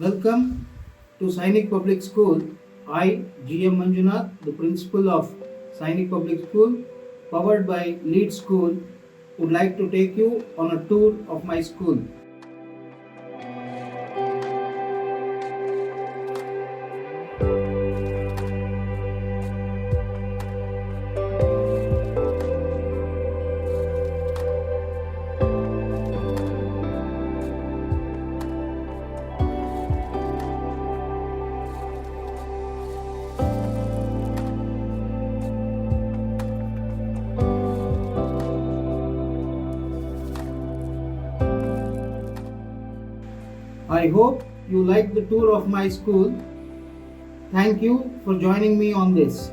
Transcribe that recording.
Welcome to Sainik Public School. I, G.M. Manjunath, the principal of Sainik Public School, powered by Lead School, would like to take you on a tour of my school. I hope you like the tour of my school. Thank you for joining me on this.